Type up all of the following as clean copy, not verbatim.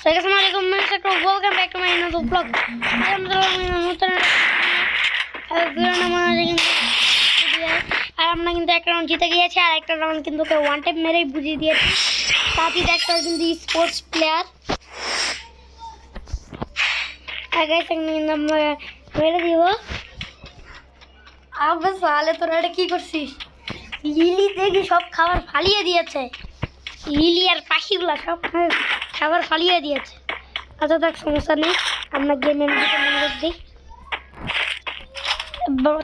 Assalamualaikum warahmatullahi welcome back to my another vlog. আর আমরা কিন্তু একটা রাউন্ড জিতে গিয়েছি আর একটা রাউন্ড কিন্তু ওকে ওয়ান টাইম মেরেই বুঝিয়ে দিয়েছি। সাথী একটা কিন্তু স্পোর্টস প্লেয়ার আগে কিন্তু আমরা মেরে দিব। আবে সালে তোরা এটা কি করছিস? লিলি দেখি সব খাবার ফালিয়ে দিয়েছে। লিলি আর পাখিগুলা সব খাবার ফালিয়ে দিয়েছে। আচ্ছা দেখ সমস্যা নেই, আমরা গেমের দিকে মনোযোগ দিই।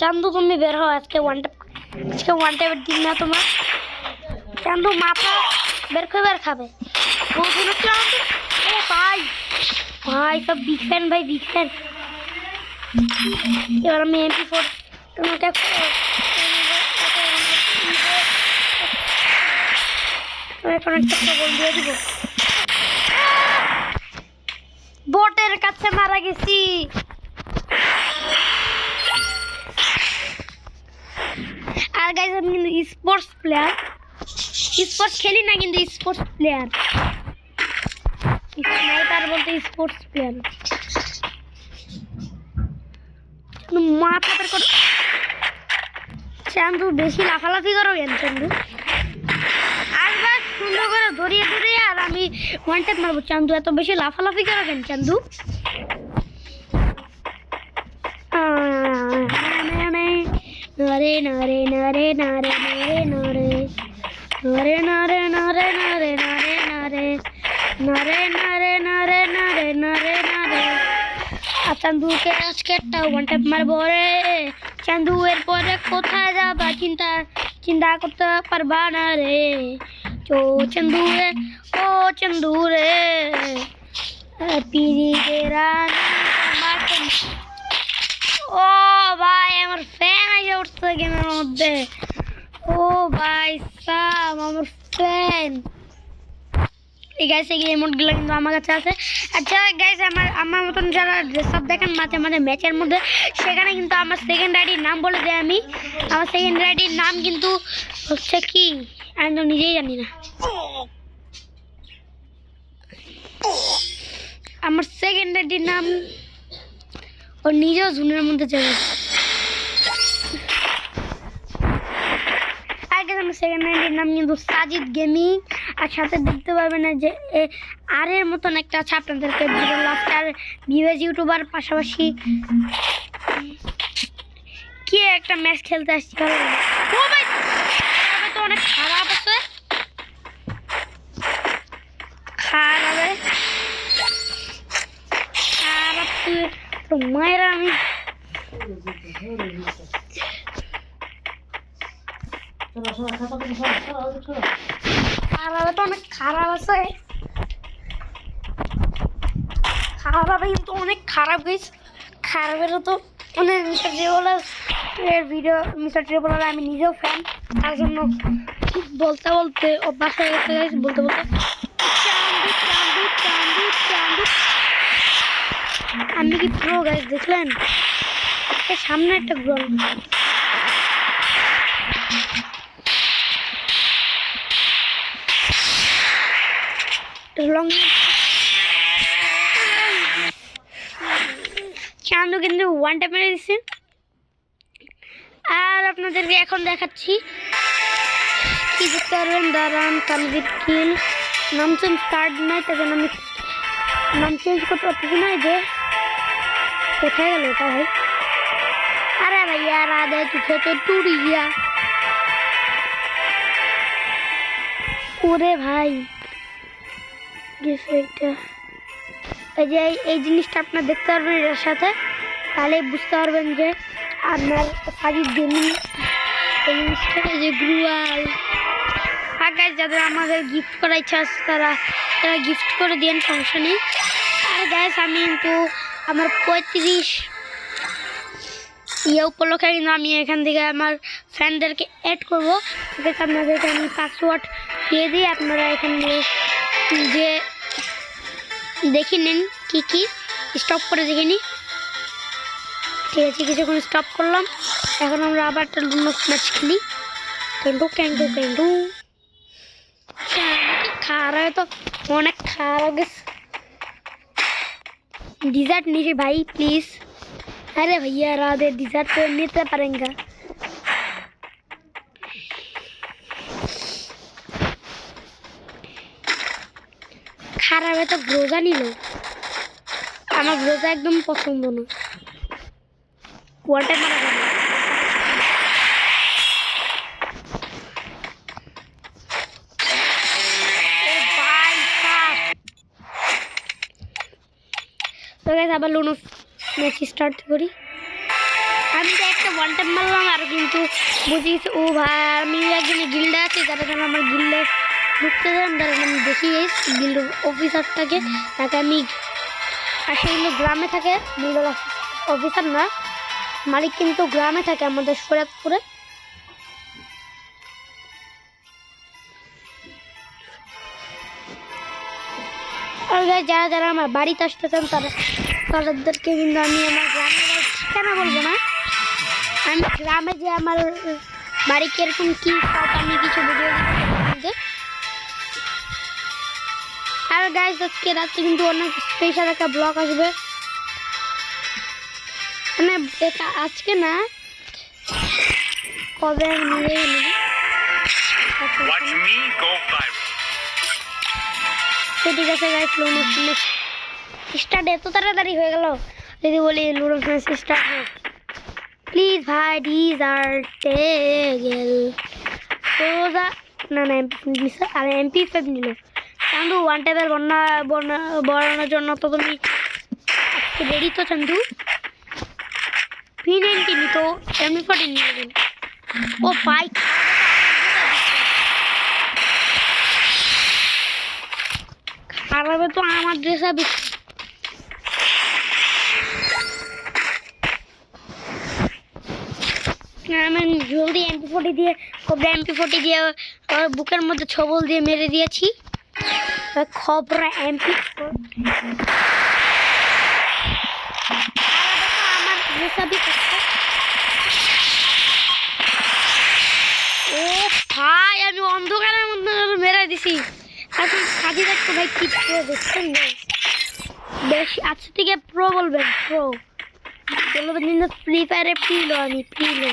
চান্দু তুমি বের হও, আজকে ওয়ান টাইমের দিন না তোমার। চান্দু মাথা বের খাবে ভাই ভাই সব বিগ ফ্যান ভাই বিগ ফ্যান। এবার আমি MP4 তোমাকে এখন একটা খবর দিয়ে দিব। বটের কাছে মারা গেছি। আর গাইস আমি কিন্তু স্পোর্টস প্লেয়ার, স্পোর্টস খেলি না কিন্তু স্পোর্টস প্লেয়ার, স্নাইপার বলতে স্পোর্টস প্লেয়ার। মাথা বের করো চান্দু, বেশি লাফালাফি করো কেন চান্দু? আসবার সুন্দর করে ধরিয়ে আর আমি ওয়ান টাইম মারবো। চান্দু এত বেশি লাফালাফি করো কেন চান্দু? নারে নারে নারে নারে নারে নারে নারে নারে নারে নারে নারে নারে নারে নারে নারে নারে নারে নারে। আর চান্দুকে আজকে একটা ওয়ান টাইম মারবো রে। চান্দু এরপরে কোথায় যাবা চিন্তা করতে পারবা না রে। ও চান্দু রে ও ভাই আমার ফ্যান এসে উঠছে গেমের মধ্যে। ও ভাই সাম আমার ফ্যান। এই গাইস এই রিমোটগুলো কিন্তু আমার কাছে আছে। আচ্ছা গাইস আমার মতন যারা সব দেখেন মাঝে মাঝে ম্যাচের মধ্যে, সেখানে কিন্তু আমার সেকেন্ড আইডির নাম বলে দেয়। আমি আমার সেকেন্ড আইডির নাম কিন্তু হচ্ছে কি আমি তো নিজেই জানি না। আমার সেকেন্ড আইডির নাম ও নিজেও জুনের মধ্যে যাবে। আগে আমার সেকেন্ড আইডির নাম কিন্তু সাজিদ গেমিং। আর সাথে দেখতে পারবেন না যে আর এর মতন একটা আছে আপনাদেরকে লাস্টার ভিউজ ইউটিউবার পাশাপাশি কি একটা ম্যাচ খেলতে আসছি। ও ভাই তো অনেক খারাপ আছে, খারাপ মায়েরা আমি খারাপ তো অনেক খারাপ আছে, খারাপ কিন্তু অনেক খারাপ গেছে। খারাপেরও তো অনেক মিস্টার ট্রিবলার এর ভিডিও, মিস্টার ট্রিবলার আমি নিজেও ফ্যান, তার জন্য বলতে অভ্যাস হয়ে গেছে গাইস। বলতে আমি কি প্রো গাইস দেখলেন? সামনে একটা গোল চান্দু কিন্তু ওয়ান টাইম মেরে দিচ্ছে। আর আপনাদেরকে এখন দেখাচ্ছি কি দেখতে পারবেন। দাঁড়ান তানভীর কিল নাম চেঞ্জ কার্ড নাই, তার জন্য আমি নাম চেঞ্জ করতে পারতেছি না। যে কোথায় গেল ওটা ভাই? আরে ভাইয়া রাধে তুঝে তো টুট গিয়া। ওরে ভাই এই যে এই জিনিসটা আপনার দেখতে পারবেন এর সাথে, তাহলে বুঝতে পারবেন যে আপনার সাজিদ গেমিং এই জিনিসটা। এই যে গ্রুয়াল গাইস যাদের আমাদের গিফট করার ইচ্ছা আছে তারা গিফট করে দেন, সমস্যা নেই। আর গাইস আমি কিন্তু আমার 35 উপলক্ষে কিন্তু আমি এখান থেকে আমার ফ্যানদেরকে অ্যাড করবো। ঠিক আছে, আপনাদেরকে আমি পাসওয়ার্ড দিয়ে দিই, আপনারা এখানে যে দেখে নিন কি স্টপ করে দেখে নিই। ঠিক আছে, কিছুক্ষণ স্টপ করলাম। এখন আমরা আবার একটা লুনো ম্যাচ খেলি। খারাপ তো অনেক খারাপ গেছে। डिजर्ट नीचे भाई प्लीज। अरे भैया राधे डिजर्ट तो नहीं पारेंगे। খারাপ তো গ্রোজা নিল, আমার গ্রোজা একদম পছন্দ না। ওয়াটার মারা যাবে। তো গাইস আবার লুনো ম্যাচ স্টার্ট করি। আমি তো একটা ওয়ান টাইম মারলাম আর কিন্তু বুঝে গেছি ও ভাই আমি একজনের গিল্ডে আছি, যারা যেন আমার গিল্ডে ঢুকতে যান তারা আমি দেখি গিল্ড অফিসারটাকে, তাকে আমি আর সে কিন্তু গ্রামে থাকে, গিল্ড অফিসার না মালিক কিন্তু গ্রামে থাকে আমাদের শরীয়তপুরে। আর যারা যারা আমার বাড়িতে আসতে চান তাদেরকে কিন্তু আমি আমার গ্রামের ঠিকানা বলবো না, আমি গ্রামে যে আমার বাড়ি কিরকম কী সব আমি কিছু বুঝিয়ে দিতে। আর গাইস আজকে রাতে কিন্তু অনেক স্পেশাল একটা ব্লগ আসবে, মানে এটা আজকে না কবে মিলেই নেবে। ঠিক আছে গাইস লুডো ম্যাচ স্টার্ট। এত তাড়াতাড়ি হয়ে গেল, যদি বলি লুডো ম্যাচ স্টার্ট হোক প্লিজ ভাই। ডিজার্টেগেল সোজা না না আর MP5 নিল চান্দু ওয়ান টাইপের বনানোর জন্য। তো তুমি রেডি তো চান্দু? P90 নিত, MP40 নিয়ে নেবেন। ও ভাই খারাপে তো আমার ড্রেস আবি আমি জলদি MP40 দিয়ে MP40 দিয়ে বুকের মধ্যে ছবল দিয়ে মেরে দিয়েছি। খবরা MP আমার ড্রেস আবি ও ভাই আমি অন্ধকারের মধ্যে মেরে দিছি। এখন সাজি দেখতো ভাই কি প্রো দেখছেন বেশি আজকে থেকে প্রো বলবেন, প্রো বলবেন কিন্তু ফ্রি ফায়ারে প্রিলো আমি প্রিলো।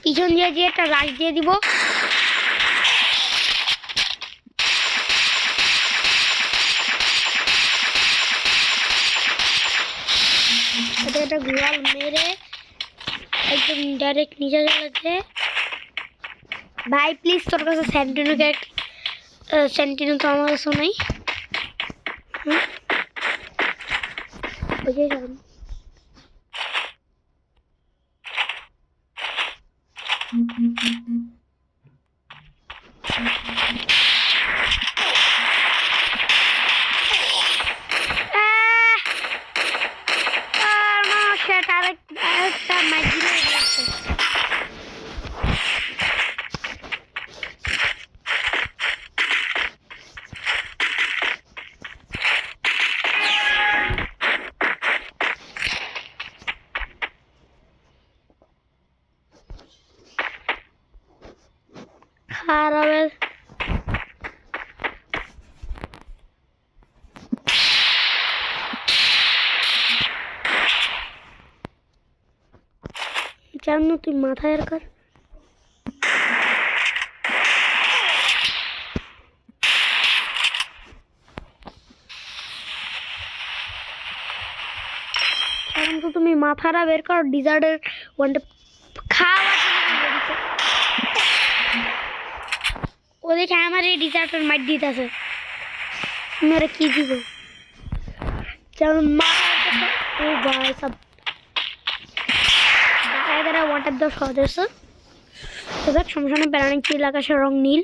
পিছন দিয়ে যে একটা রাশ দিয়ে দিব। একটা গোয়াল মেরে একদম ডাইরেক্ট নিচে চলেছে। ভাই প্লিজ তোর কাছে সেন্টিনো তো আমার কাছে নাই। বুঝে যান আরেকটা মাইজিলে গেছে। খারাপ জানো তুই মাথায় আর কর। তো তুমি মাথাটা বের কর ডিজার্টের ওয়ানটা খাওয়ার জন্য। ও দেখে আমার এই ডিজার্টের মাইট দিতেছে, মেরে কি দিব যেমন মাথা। ও ভাই সব ওয়াটার দেওয়া সহজ আছে। তো দেখ সমস্যা নেই, প্যারানিক নীল আকাশের রং নীল।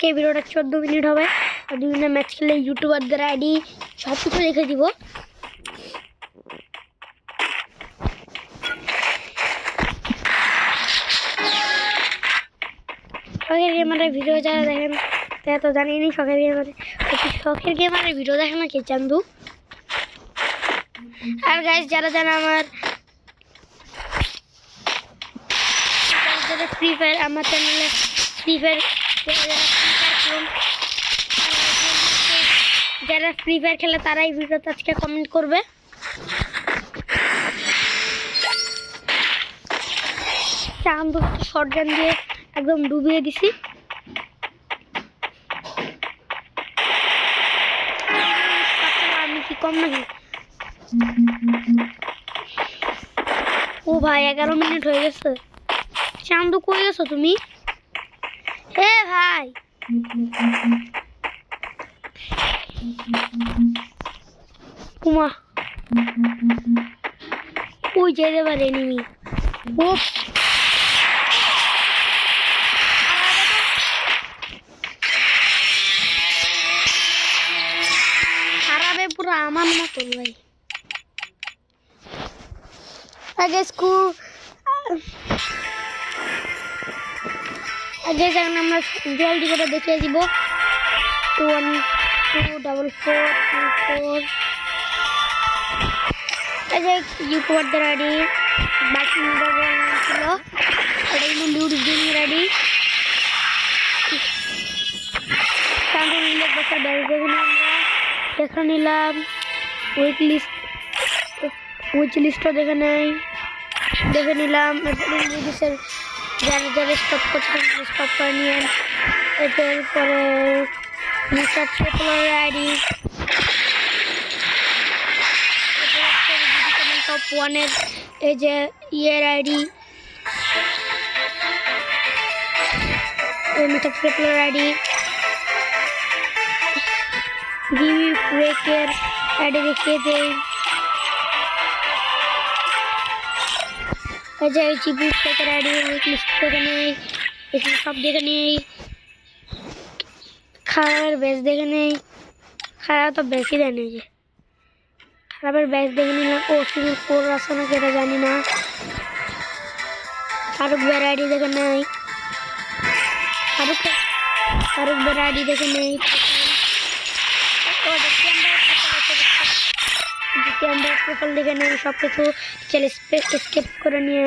আজকে এই ভিডিওটা 14 মিনিট হবে। আর 2 মিনিট ম্যাচ খেলে ইউটিউবারদের আইডি সব কিছু লিখে দিব। শখের গেমারের ভিডিও যারা দেখেন তারা তো জানিনি শখের গেমারের ভিডিও দেখে না কে চান্দু। আর গাইস যারা জানা আমার ফ্রি ফায়ার আমার চ্যানেলে ফ্রি ফায়ার যারা ফ্রি ফায়ার খেলে তারাই ভিডিওতে আজকে কমেন্ট করবে। চান্দু শর্টগান দিয়ে একদম ডুবিয়ে দিছি। আমি কি কম নাকি? ও ভাই 11 মিনিট হয়ে গেছে। চান্দু কই গেছো তুমি? হে ভাই উমা ওই যেতে পারে এনিমি। ও খারাপে পুরো আমার মতন ভাই। আগে স্কুল আগে যখন আমরা জলদি করে দেখিয়ে দিব 1 2 4 4 2 4 এই যে ইউটিউবারদের আইডি বাকি ছিল এটা কিন্তু লিউড গেমিং আইডি। চান্দু মিলে বছর ব্যাগ দেখে নিলাম। উইচ লিস্টও দেখে নিলাম। ইংলিশের যারা যারা স্টপ করছেন স্টপ করে নিয়ে এরপরে মিস্টার ট্রিপলের আইডি টপ 1-এর এই যে ইয়ের আইডি মিস্টার ট্রিপলের আইডি জিমি ব্রেকের আইডি দেখিয়ে দেয়। এই যে জিমি ব্রেকের আইডি লিস্ট দেখে নেই, এখানে সব দেখে নেই। খারাপের ব্যাচ দেখে নেই, খারাপ তো বেশি দেয় নেই। যে খারাপের ব্যাচ দেখে নিলাম। ও সিভিল 4 আছে নাকি এটা জানি না। ফারুক ভাইয়ের আইডি দেখে নেই, ফারুক ভাইয়ের আইডি দেখে নেই। প্রোফাইল দেখে নেই, সব কিছু চলে স্কেপ করে নিয়ে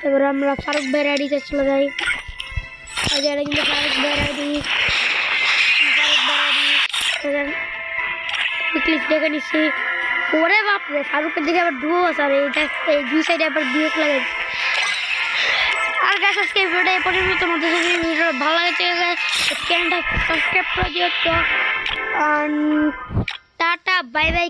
এবার আমরা ফারুক ভাইয়ের আইডিতে চলে যাই। এটা কিন্তু ফারুক ভাইয়ের আইডি ক্লিক দেখে নিচ্ছি। ওরে বাপরে ফারুকের দিকে আবার ডুবো আছে। আর এই দুই সাইডে আবার বিএস লাগাই। আর গাছ আজকে এই ভিডিওটা এই পর্যন্ত। তোমাদের যদি ভিডিও ভালো লাগে চ্যানেলটা সাবস্ক্রাইব করে দিও। তো টাটা বাই বাই।